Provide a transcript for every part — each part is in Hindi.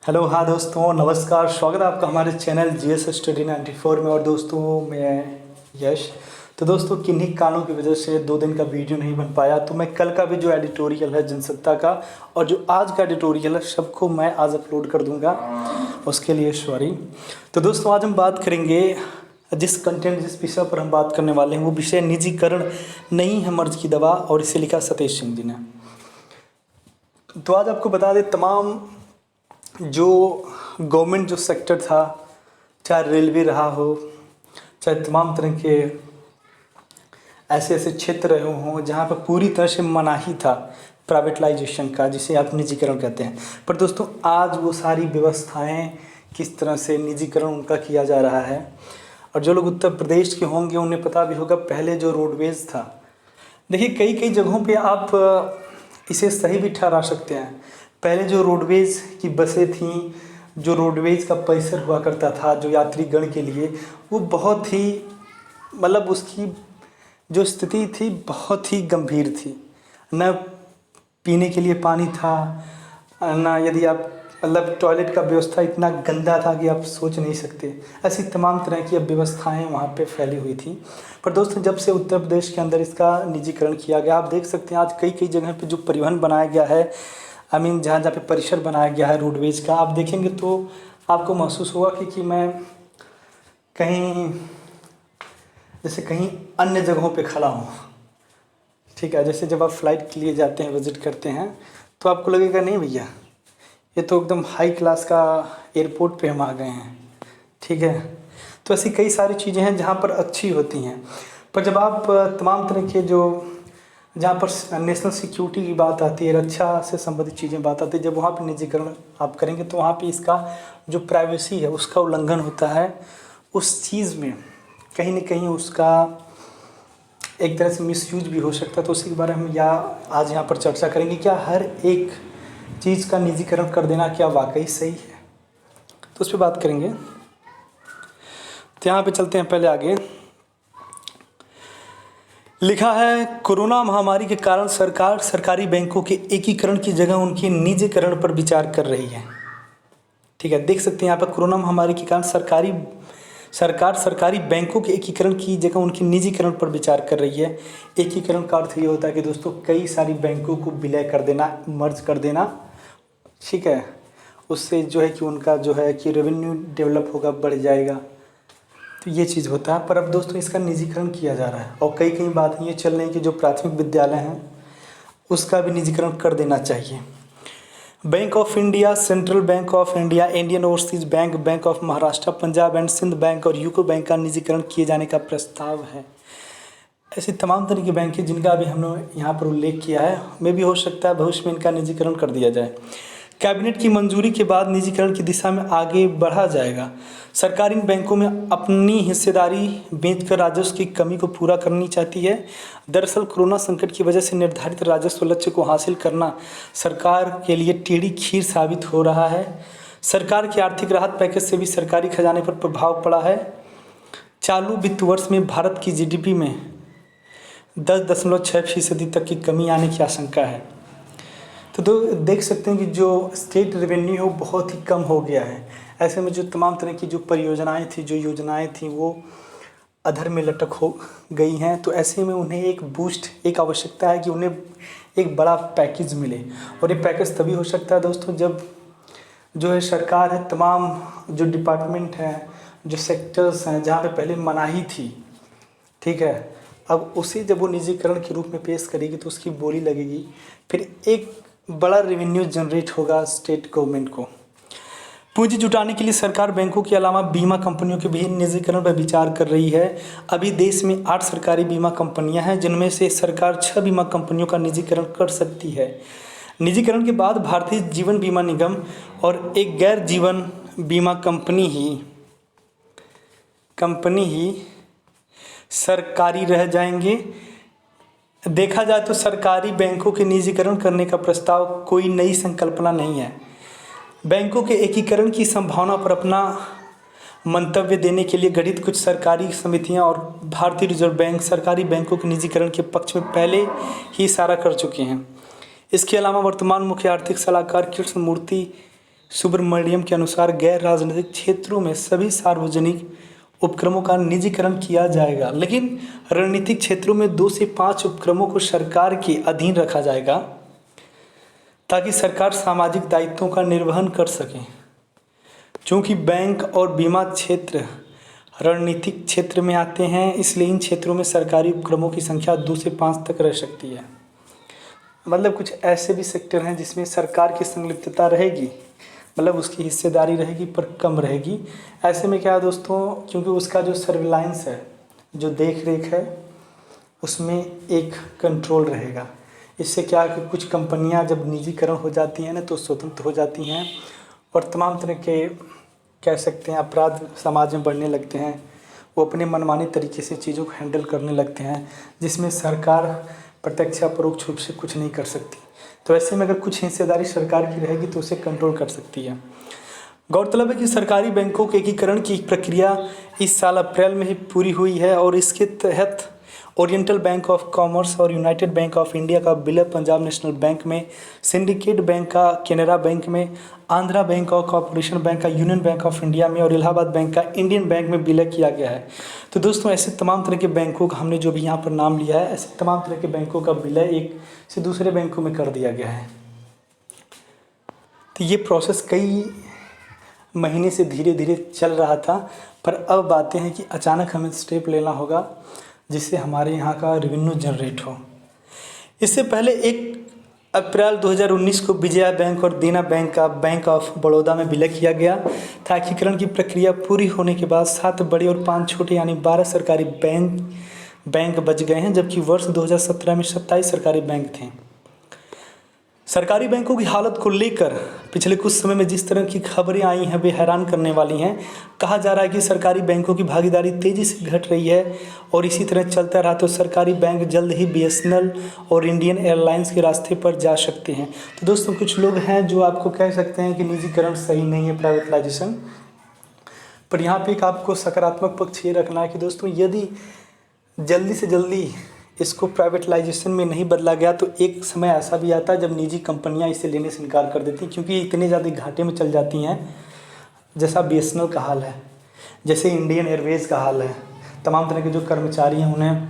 हेलो, हाँ दोस्तों, नमस्कार। स्वागत है आपका हमारे चैनल जीएस स्टडी 94 में। और दोस्तों, मैं यश। तो दोस्तों, किन्हीं कारणों की वजह से 2 दिन का वीडियो नहीं बन पाया, तो मैं कल का भी जो एडिटोरियल है जनसत्ता का और जो आज का एडिटोरियल है सबको मैं आज अपलोड कर दूंगा, उसके लिए सॉरी। तो दोस्तों, आज हम बात करेंगे जिस विषय पर हम बात करने वाले हैं वो विषय निजीकरण नहीं है मर्ज की दवा, और इसे लिखा सतीश सिंह जी ने। तो आज आपको बता दें, तमाम जो गवर्नमेंट जो सेक्टर था, चाहे रेलवे रहा हो, चाहे तमाम तरह के ऐसे ऐसे क्षेत्र रहे हों जहाँ पर पूरी तरह से मनाही था प्राइवेटलाइजेशन का, जिसे आप निजीकरण कहते हैं। पर दोस्तों, आज वो सारी व्यवस्थाएं किस तरह से निजीकरण उनका किया जा रहा है। और जो लोग उत्तर प्रदेश के होंगे उन्हें पता भी होगा, पहले जो रोडवेज़ था, देखिए कई कई जगहों पे आप इसे सही भी ठहरा सकते हैं। पहले जो रोडवेज़ की बसें थीं, जो रोडवेज़ का परिसर हुआ करता था जो यात्रीगण के लिए, वो बहुत ही मतलब उसकी जो स्थिति थी बहुत ही गंभीर थी। न पीने के लिए पानी था, ना यदि आप मतलब टॉयलेट का व्यवस्था इतना गंदा था कि आप सोच नहीं सकते। ऐसी तमाम तरह की अब व्यवस्थाएं वहाँ पे फैली हुई थी। पर दोस्तों, जब से उत्तर प्रदेश के अंदर इसका निजीकरण किया गया, आप देख सकते हैं आज कई कई जगह पे जो परिवहन बनाया गया है, जहाँ जहाँ पे परिसर बनाया गया है रोडवेज़ का, आप देखेंगे तो आपको महसूस होगा कि मैं कहीं जैसे कहीं अन्य जगहों पे खड़ा हूँ। ठीक है, जैसे जब आप फ्लाइट के लिए जाते हैं, विज़िट करते हैं, तो आपको लगेगा नहीं भैया, ये तो एकदम हाई क्लास का एयरपोर्ट पे हम आ गए हैं। ठीक है, तो ऐसी कई सारी चीज़ें हैं जहाँ पर अच्छी होती हैं। पर जब आप तमाम तरह के जहाँ पर नेशनल सिक्योरिटी की बात आती है, रक्षा से संबंधित चीज़ें बात आती है, जब वहाँ पर निजीकरण आप करेंगे तो वहाँ पे इसका जो प्राइवेसी है उसका उल्लंघन होता है। उस चीज़ में कहीं ना कहीं उसका एक तरह से मिसयूज भी हो सकता है। तो उसी के बारे में हम आज यहाँ पर चर्चा करेंगे, क्या हर एक चीज़ का निजीकरण कर देना क्या वाकई सही है, तो उस पर बात करेंगे। तो यहाँ पे चलते हैं पहले आगे। लिखा है, कोरोना महामारी के कारण सरकार सरकारी बैंकों के एकीकरण की जगह उनके निजीकरण पर विचार कर रही है। ठीक है, देख सकते हैं यहाँ पर कोरोना महामारी के कारण सरकार सरकारी बैंकों के एकीकरण की जगह उनके निजीकरण पर विचार कर रही है। एकीकरण का अर्थ ये होता है कि दोस्तों कई सारी बैंकों को विलय कर देना, मर्ज कर देना। ठीक है, उससे जो है कि उनका जो है कि रेवेन्यू डेवलप होगा, बढ़ जाएगा, तो ये चीज़ होता है। पर अब दोस्तों इसका निजीकरण किया जा रहा है और कई कई बातें ये चल रही हैं कि जो प्राथमिक विद्यालय हैं उसका भी निजीकरण कर देना चाहिए। Bank of India, Central Bank of India, Indian Overseas Bank, Bank of Maharashtra, Punjab and Sindh Bank और यूको बैंक का निजीकरण किए जाने का प्रस्ताव है। ऐसी तमाम तरह के बैंक हैं जिनका अभी हमने यहाँ पर उल्लेख किया है। में भी हो सकता है भविष्य में इनका निजीकरण कर दिया जाए। कैबिनेट की मंजूरी के बाद निजीकरण की दिशा में आगे बढ़ा जाएगा। सरकार इन बैंकों में अपनी हिस्सेदारी बेचकर राजस्व की कमी को पूरा करनी चाहती है। दरअसल कोरोना संकट की वजह से निर्धारित राजस्व लक्ष्य को हासिल करना सरकार के लिए टेढ़ी खीर साबित हो रहा है। सरकार के आर्थिक राहत पैकेज से भी सरकारी खजाने पर प्रभाव पड़ा है। चालू वित्त वर्ष में भारत की जीडीपी में 10.6% तक की कमी आने की आशंका है। तो देख सकते हैं कि जो स्टेट रेवेन्यू है वो बहुत ही कम हो गया है। ऐसे में जो तमाम तरह की जो परियोजनाएं थी, जो योजनाएं थी, वो अधर में लटक हो गई हैं। तो ऐसे में उन्हें एक बूस्ट, एक आवश्यकता है कि उन्हें एक बड़ा पैकेज मिले। और ये पैकेज तभी हो सकता है दोस्तों जब जो है सरकार है, तमाम जो डिपार्टमेंट हैं, जो सेक्टर्स हैं जहाँ पे पहले मनाही थी, ठीक है, अब उसे जब वो निजीकरण के रूप में पेश करेगी तो उसकी बोली लगेगी, फिर एक बड़ा रेवेन्यू जनरेट होगा स्टेट गवर्नमेंट को। पूंजी जुटाने के लिए सरकार बैंकों के अलावा बीमा कंपनियों के भी निजीकरण पर विचार कर रही है। अभी देश में 8 सरकारी बीमा कंपनियां हैं, जिनमें से सरकार 6 बीमा कंपनियों का निजीकरण कर सकती है। निजीकरण के बाद भारतीय जीवन बीमा निगम और एक गैर जीवन बीमा कंपनी ही सरकारी रह जाएंगे। देखा जाए तो सरकारी बैंकों के निजीकरण करने का प्रस्ताव कोई नई संकल्पना नहीं है। बैंकों के एकीकरण की संभावना पर अपना मंतव्य देने के लिए गठित कुछ सरकारी समितियां और भारतीय रिजर्व बैंक सरकारी बैंकों के निजीकरण के पक्ष में पहले ही इशारा कर चुके हैं। इसके अलावा वर्तमान मुख्य आर्थिक सलाहकार कृष्णमूर्ति सुब्रमण्यम के अनुसार गैर राजनीतिक क्षेत्रों में सभी सार्वजनिक उपक्रमों का निजीकरण किया जाएगा, लेकिन रणनीतिक क्षेत्रों में 2 से 5 उपक्रमों को सरकार के अधीन रखा जाएगा ताकि सरकार सामाजिक दायित्वों का निर्वहन कर सके। चूँकि बैंक और बीमा क्षेत्र रणनीतिक क्षेत्र में आते हैं, इसलिए इन क्षेत्रों में सरकारी उपक्रमों की संख्या 2 से 5 तक रह सकती है। मतलब कुछ ऐसे भी सेक्टर हैं जिसमें सरकार की संलिप्तता रहेगी, मतलब उसकी हिस्सेदारी रहेगी पर कम रहेगी। ऐसे में क्या है दोस्तों, क्योंकि उसका जो सर्विलांस है, जो देख रेख है, उसमें एक कंट्रोल रहेगा। इससे क्या है कि कुछ कंपनियां जब निजीकरण हो जाती हैं ना तो स्वतंत्र हो जाती हैं और तमाम तरह के कह सकते हैं अपराध समाज में बढ़ने लगते हैं। वो अपने मनमानी तरीके से चीज़ों को हैंडल करने लगते हैं, जिसमें सरकार प्रत्यक्ष या परोक्ष रूप से कुछ नहीं कर सकती। तो ऐसे में अगर कुछ हिस्सेदारी सरकार की रहेगी तो उसे कंट्रोल कर सकती है। गौरतलब है कि सरकारी बैंकों के एकीकरण की प्रक्रिया इस साल अप्रैल में ही पूरी हुई है और इसके तहत ओरिएंटल बैंक ऑफ कॉमर्स और यूनाइटेड बैंक ऑफ इंडिया का विलय पंजाब नेशनल बैंक में, सिंडिकेट बैंक का केनरा बैंक में, आंध्रा बैंक और कॉर्पोरेशन बैंक का यूनियन बैंक ऑफ इंडिया में और इलाहाबाद बैंक का इंडियन बैंक में विलय किया गया है। तो दोस्तों ऐसे तमाम तरह के बैंकों का हमने जो भी यहाँ पर नाम लिया है, ऐसे तमाम तरह के बैंकों का विलय एक से दूसरे बैंकों में कर दिया गया है। तो ये प्रोसेस कई महीने से धीरे धीरे चल रहा था, पर अब बातें हैं कि अचानक हमें स्टेप लेना होगा जिससे हमारे यहाँ का रेवेन्यू जनरेट हो। इससे पहले 1 अप्रैल 2019 को विजया बैंक और देना बैंक का बैंक ऑफ बड़ौदा में विलय किया गया था। एकीकरण की प्रक्रिया पूरी होने के बाद 7 बड़े और 5 छोटे यानी 12 सरकारी बैंक बच गए हैं, जबकि वर्ष 2017 में 27 सरकारी बैंक थे। सरकारी बैंकों की हालत को लेकर पिछले कुछ समय में जिस तरह की खबरें आई हैं वे हैरान करने वाली हैं। कहा जा रहा है कि सरकारी बैंकों की भागीदारी तेज़ी से घट रही है और इसी तरह चलता रहा तो सरकारी बैंक जल्द ही बीएसएनएल और इंडियन एयरलाइंस के रास्ते पर जा सकते हैं। तो दोस्तों कुछ लोग हैं जो आपको कह सकते हैं कि निजीकरण सही नहीं है, प्राइवेटाइजेशन, पर यहाँ पर एक आपको सकारात्मक पक्ष ये रखना है कि दोस्तों यदि जल्दी से जल्दी इसको प्राइवेटलाइजेशन में नहीं बदला गया तो एक समय ऐसा भी आता है जब निजी कंपनियां इसे लेने से इनकार कर देती हैं, क्योंकि इतने ज़्यादा घाटे में चल जाती हैं। जैसा बीएसएनएल का हाल है, जैसे इंडियन एयरवेज़ का हाल है। तमाम तरह के जो कर्मचारी हैं उन्हें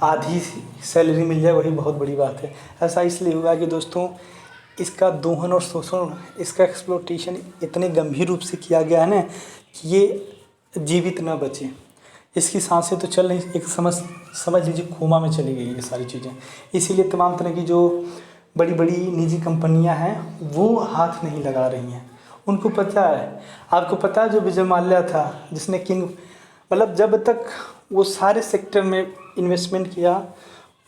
आधी सैलरी मिल जाए वही बहुत बड़ी बात है। ऐसा इसलिए हुआ कि दोस्तों इसका दोहन और शोषण, इसका एक्सप्लॉयटेशन इतने गंभीर रूप से किया गया है ना कि ये जीवित न बचे। इसकी सांसें तो चल नहीं, एक समझ लीजिए कोमा में चली गई ये सारी चीज़ें। इसीलिए तमाम तरह की जो बड़ी बड़ी निजी कंपनियां हैं वो हाथ नहीं लगा रही हैं। उनको पता है, आपको पता है जो विजय माल्या था जिसने किंग, मतलब जब तक वो सारे सेक्टर में इन्वेस्टमेंट किया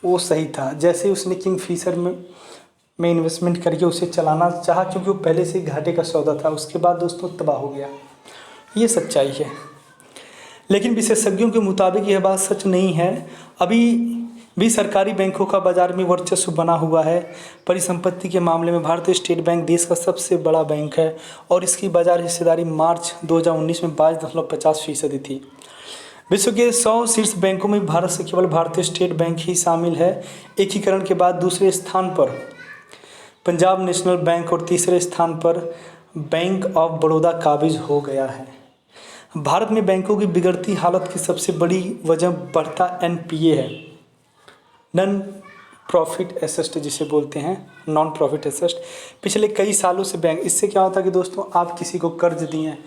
वो सही था। जैसे उसने किंग फिशर में इन्वेस्टमेंट करके उसे चलाना चाहा, क्योंकि वो पहले से घाटे का सौदा था, उसके बाद दोस्तों तबाह हो गया। ये सच्चाई है। लेकिन विशेषज्ञों के मुताबिक यह बात सच नहीं है। अभी भी सरकारी बैंकों का बाजार में वर्चस्व बना हुआ है। परिसंपत्ति के मामले में भारतीय स्टेट बैंक देश का सबसे बड़ा बैंक है और इसकी बाजार हिस्सेदारी मार्च 2019 में 22.50% थी। विश्व के 100 शीर्ष बैंकों में भारत से केवल भारतीय स्टेट बैंक ही शामिल है। एकीकरण के बाद दूसरे स्थान पर पंजाब नेशनल बैंक और तीसरे स्थान पर बैंक ऑफ बड़ौदा काबिज हो गया है। भारत में बैंकों की बिगड़ती हालत की सबसे बड़ी वजह बढ़ता एनपीए है, नॉन प्रॉफिट एसेट जिसे बोलते हैं, नॉन प्रॉफिट एसेट। पिछले कई सालों से बैंक, इससे क्या होता है कि दोस्तों आप किसी को कर्ज दिए,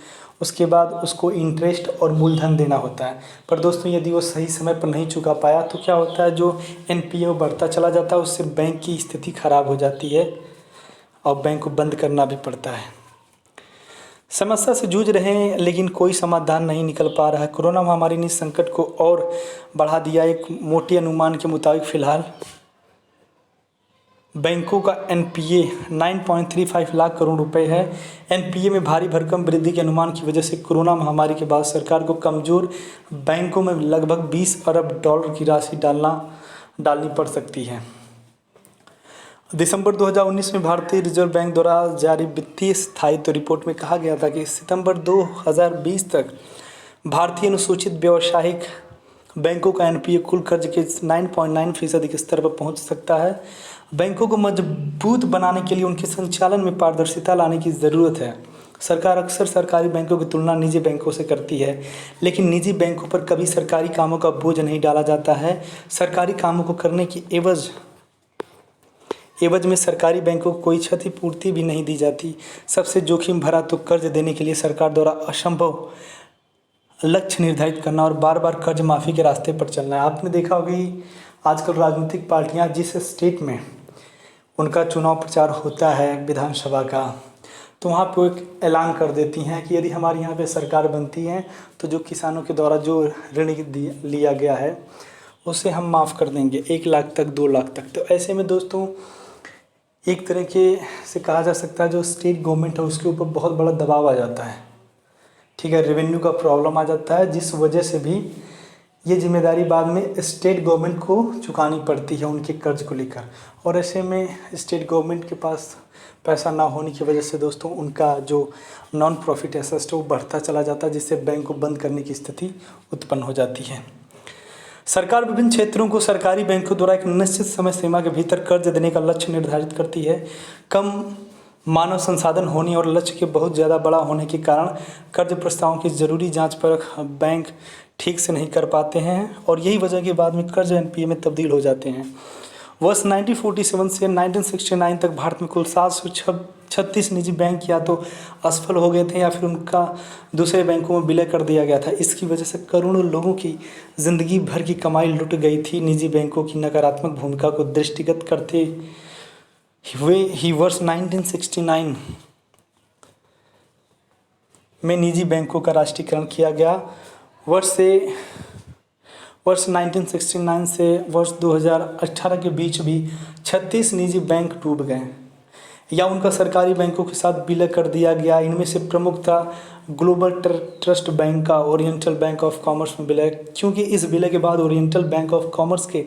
उसके बाद उसको इंटरेस्ट और मूलधन देना होता है, पर दोस्तों यदि वो सही समय पर नहीं चुका पाया तो क्या होता है, जो एनपीए बढ़ता चला जाता है, उससे बैंक की स्थिति खराब हो जाती है और बैंक को बंद करना भी पड़ता है। समस्या से जूझ रहे हैं लेकिन कोई समाधान नहीं निकल पा रहा है। कोरोना महामारी ने संकट को और बढ़ा दिया। एक मोटे अनुमान के मुताबिक फिलहाल बैंकों का एनपीए 9.35 लाख करोड़ रुपए है। एनपीए में भारी भरकम वृद्धि के अनुमान की वजह से कोरोना महामारी के बाद सरकार को कमज़ोर बैंकों में लगभग 20 अरब डॉलर की राशि डालनी पड़ सकती है। दिसंबर 2019 में भारतीय रिजर्व बैंक द्वारा जारी वित्तीय स्थायित्व रिपोर्ट में कहा गया था कि सितंबर 2020 तक भारतीय अनुसूचित व्यावसायिक बैंकों का एनपीए कुल कर्ज के 9.9% के स्तर पर पहुंच सकता है। बैंकों को मजबूत बनाने के लिए उनके संचालन में पारदर्शिता लाने की ज़रूरत है। सरकार अक्सर सरकारी बैंकों की तुलना निजी बैंकों से करती है, लेकिन निजी बैंकों पर कभी सरकारी कामों का बोझ नहीं डाला जाता है। सरकारी कामों को करने की एवज में सरकारी बैंकों को कोई क्षतिपूर्ति भी नहीं दी जाती। सबसे जोखिम भरा तो कर्ज देने के लिए सरकार द्वारा असंभव लक्ष्य निर्धारित करना और बार बार कर्ज माफ़ी के रास्ते पर चलना है। आपने देखा होगा कि आजकल राजनीतिक पार्टियां जिस स्टेट में उनका चुनाव प्रचार होता है विधानसभा का, तो वहाँ पे एक ऐलान कर देती हैं कि यदि हमारे यहाँ पे सरकार बनती है तो जो किसानों के द्वारा जो ऋण लिया गया है उसे हम माफ़ कर देंगे 1 लाख तक, 2 लाख तक। तो ऐसे में दोस्तों एक तरह के से कहा जा सकता है जो स्टेट गवर्नमेंट है उसके ऊपर बहुत बड़ा दबाव आ जाता है, ठीक है, रेवेन्यू का प्रॉब्लम आ जाता है, जिस वजह से भी ये जिम्मेदारी बाद में स्टेट गवर्नमेंट को चुकानी पड़ती है उनके कर्ज को लेकर। और ऐसे में स्टेट गवर्नमेंट के पास पैसा ना होने की वजह से दोस्तों उनका जो नॉन प्रॉफिट एसेट है वो बढ़ता चला जाता है, जिससे बैंक को बंद करने की स्थिति उत्पन्न हो जाती है। सरकार विभिन्न क्षेत्रों को सरकारी बैंकों द्वारा एक निश्चित समय सीमा के भीतर कर्ज देने का लक्ष्य निर्धारित करती है। कम मानव संसाधन होने और लक्ष्य के बहुत ज़्यादा बड़ा होने के कारण कर्ज प्रस्तावों की ज़रूरी जांच परख बैंक ठीक से नहीं कर पाते हैं और यही वजह के बाद में कर्ज एनपीए में तब्दील हो जाते हैं। वर्ष 1947 से 1969 तक भारत में कुल 736 निजी बैंक या तो असफल हो गए थे या फिर उनका दूसरे बैंकों में विलय कर दिया गया था। इसकी वजह से करोड़ों लोगों की ज़िंदगी भर की कमाई लुट गई थी। निजी बैंकों की नकारात्मक भूमिका को दृष्टिगत करते हुए ही वर्ष 1969 में निजी बैंकों का राष्ट्रीयकरण किया गया। वर्ष 1969 से वर्ष 2018 के बीच भी 36 निजी बैंक डूब गए या उनका सरकारी बैंकों के साथ विलय कर दिया गया। इनमें से प्रमुख था ग्लोबल ट्रस्ट बैंक का ओरिएंटल बैंक ऑफ कॉमर्स में विलय, क्योंकि इस विलय के बाद ओरिएंटल बैंक ऑफ कॉमर्स के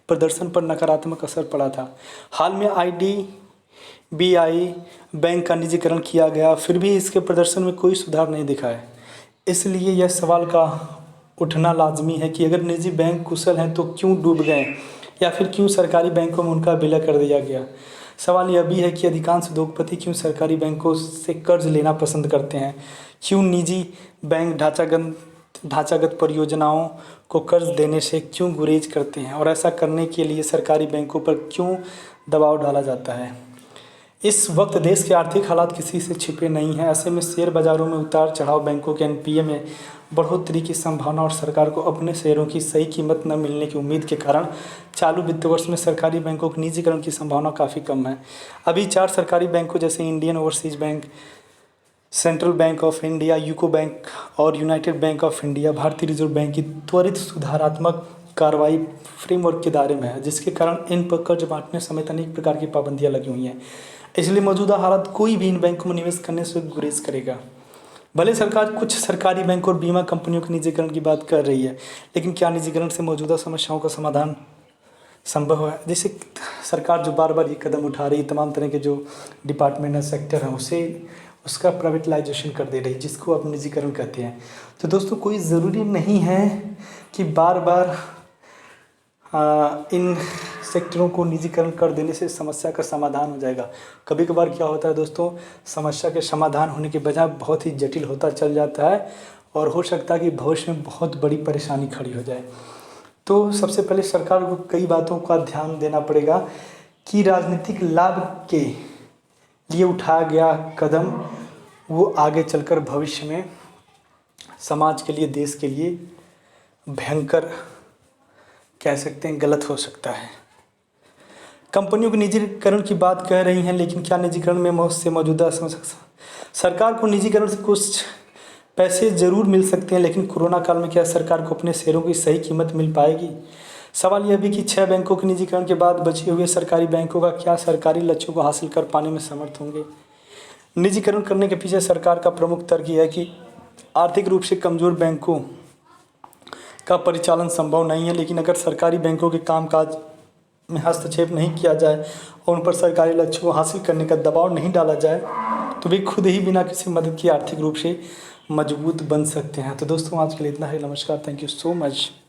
प्रदर्शन पर नकारात्मक असर पड़ा था। हाल में IDBI बैंक का निजीकरण किया गया, फिर भी इसके प्रदर्शन में कोई सुधार नहीं दिखा है। इसलिए यह सवाल का उठना लाजमी है कि अगर निजी बैंक कुशल हैं तो क्यों डूब गए या फिर क्यों सरकारी बैंकों में उनका विलय कर दिया गया। सवाल यह भी है कि अधिकांश उद्योगपति क्यों सरकारी बैंकों से कर्ज लेना पसंद करते हैं, क्यों निजी बैंक ढांचागत परियोजनाओं को कर्ज देने से क्यों गुरेज करते हैं और ऐसा करने के लिए सरकारी बैंकों पर क्यों दबाव डाला जाता है। इस वक्त देश के आर्थिक हालात किसी से छिपे नहीं हैं। ऐसे में शेयर बाज़ारों में उतार चढ़ाव, बैंकों के एनपीए में बढ़ोतरी की संभावना और सरकार को अपने शेयरों की सही कीमत न मिलने की उम्मीद के कारण चालू वित्त वर्ष में सरकारी बैंकों के निजीकरण की संभावना काफ़ी कम है। अभी 4 सरकारी बैंकों जैसे Indian Overseas bank, central Bank of India, UCO bank और यूनाइटेड बैंक ऑफ इंडिया भारतीय रिजर्व बैंक की त्वरित सुधारात्मक कार्रवाई फ्रेमवर्क के दायरे में है, जिसके कारण इन पर कर्ज बांटने समेत अनेक प्रकार की पाबंदियां लगी हुई हैं। इसलिए मौजूदा हालात कोई भी इन बैंकों में निवेश करने से गुरेज करेगा। भले सरकार कुछ सरकारी बैंक और बीमा कंपनियों के निजीकरण की बात कर रही है, लेकिन क्या निजीकरण से मौजूदा समस्याओं का समाधान संभव है। जैसे सरकार जो बार बार ये कदम उठा रही है, तमाम तरह के जो डिपार्टमेंट है, सेक्टर हैं, उसका प्राइवेटलाइजेशन कर दे रही है, जिसको आप निजीकरण कहते हैं। तो दोस्तों कोई ज़रूरी नहीं है कि बार बार इन सेक्टरों को निजीकरण कर देने से समस्या का समाधान हो जाएगा। कभी कभार क्या होता है दोस्तों, समस्या के समाधान होने के बजाय बहुत ही जटिल होता चल जाता है और हो सकता है कि भविष्य में बहुत बड़ी परेशानी खड़ी हो जाए। तो सबसे पहले सरकार को कई बातों का ध्यान देना पड़ेगा कि राजनीतिक लाभ के लिए उठाया गया कदम वो आगे चलकर भविष्य में समाज के लिए, देश के लिए भयंकर कह सकते हैं गलत हो सकता है। कंपनियों के निजीकरण की बात कह रही हैं, लेकिन क्या निजीकरण में से मौजूदा सरकार को निजीकरण से कुछ पैसे ज़रूर मिल सकते हैं, लेकिन कोरोना काल में क्या सरकार को अपने शेयरों की सही कीमत मिल पाएगी। सवाल यह भी कि 6 बैंकों के निजीकरण के बाद बचे हुए सरकारी बैंकों का क्या सरकारी लक्ष्यों को हासिल कर पाने में समर्थ होंगे। निजीकरण करने के पीछे सरकार का प्रमुख तर्क यह है कि आर्थिक रूप से कमज़ोर बैंकों का परिचालन संभव नहीं है, लेकिन अगर सरकारी बैंकों के कामकाज में हस्तक्षेप नहीं किया जाए और उन पर सरकारी लक्ष्यों को हासिल करने का दबाव नहीं डाला जाए तो वे खुद ही बिना किसी मदद की आर्थिक रूप से मजबूत बन सकते हैं। तो दोस्तों आज के लिए इतना ही। नमस्कार, थैंक यू सो मच।